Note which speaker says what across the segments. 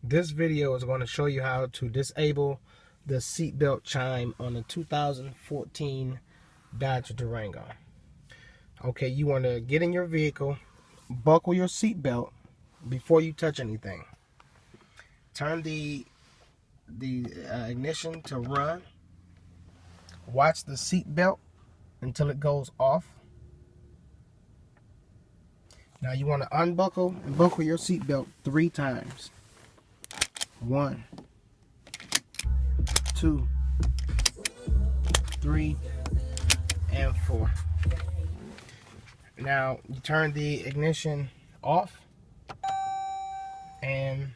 Speaker 1: This video is going to show you how to disable the seatbelt chime on the 2014 Dodge Durango. Okay, you want to get in your vehicle, buckle your seatbelt before you touch anything. Turn the ignition to run. Watch the seatbelt until it goes off. Now you want to unbuckle and buckle your seatbelt 3 times. 1, 2, 3, and 4. Now you turn the ignition off and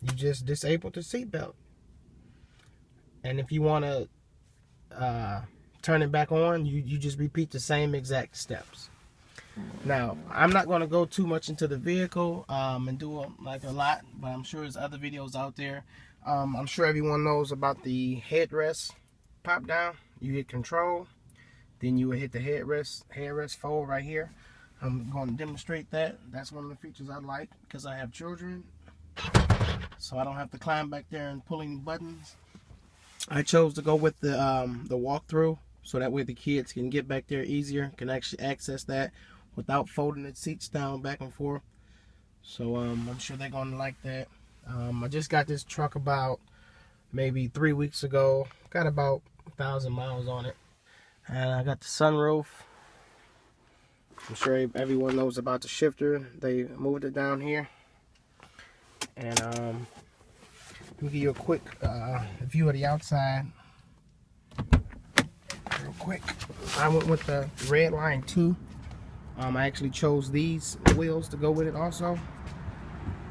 Speaker 1: you just disable the seatbelt. And if you want to turn it back on, you just repeat the same exact steps. Now, I'm not going to go too much into the vehicle and do a lot, but I'm sure there's other videos out there. I'm sure everyone knows about the headrest pop down. You hit control, then you will hit the headrest fold right here. I'm going to demonstrate that. That's one of the features I like because I have children, so I don't have to climb back there and pull any buttons. I chose to go with the walkthrough, so that way the kids can get back there easier, can actually access that without folding the seats down back and forth. So I'm sure they're gonna like that. I just got this truck about maybe 3 weeks ago. Got about 1,000 miles on it, and I got the sunroof. I'm sure everyone knows about the shifter. They moved it down here, and let me give you a quick view of the outside real quick. I went with the red line 2. I actually chose these wheels to go with it also.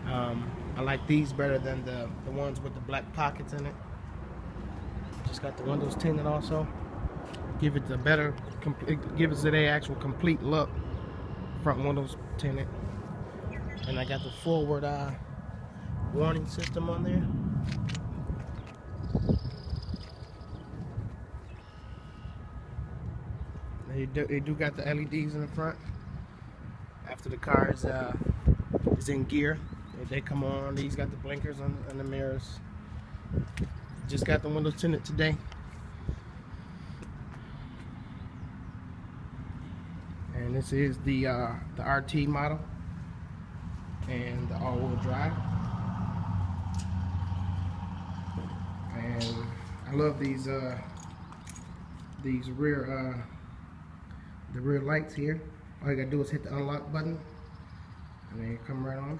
Speaker 1: I like these better than the ones with the black pockets in it. Just got the windows tinted also. Give it the better, give it the actual complete look. Front windows tinted. And I got the forward warning system on there. They do got the LEDs in the front. After the car is in gear, they come on. These got the blinkers on the mirrors. Just got the windows tinted today. And this is the RT model and the all-wheel drive. And I love these rear the rear lights here. All you gotta do is hit the unlock button and they come right on.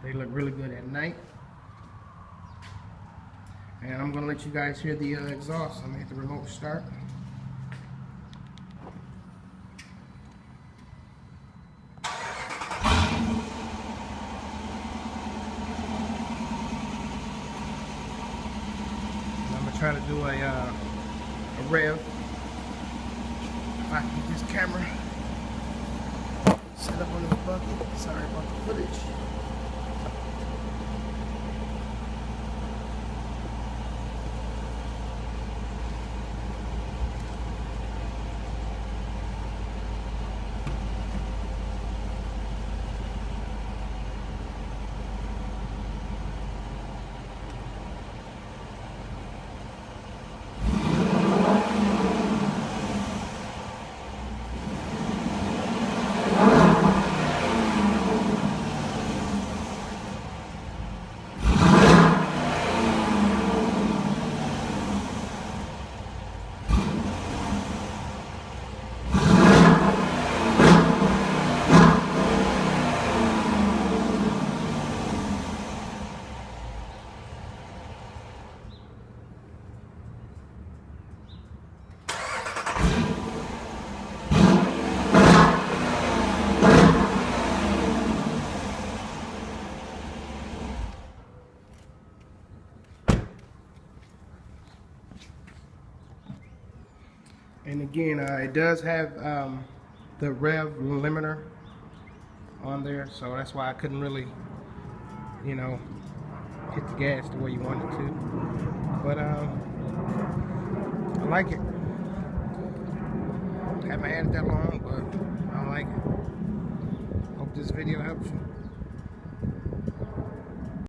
Speaker 1: They look really good at night. And I'm gonna let you guys hear the exhaust. I'm gonna hit the remote start. And I'm gonna try to do a rev. If I can get this camera set up on this bucket. Sorry about the footage. And again, it does have the rev limiter on there, so that's why I couldn't really, you know, hit the gas the way you wanted to. But I like it. Haven't had it that long, but I like it. Hope this video helps you.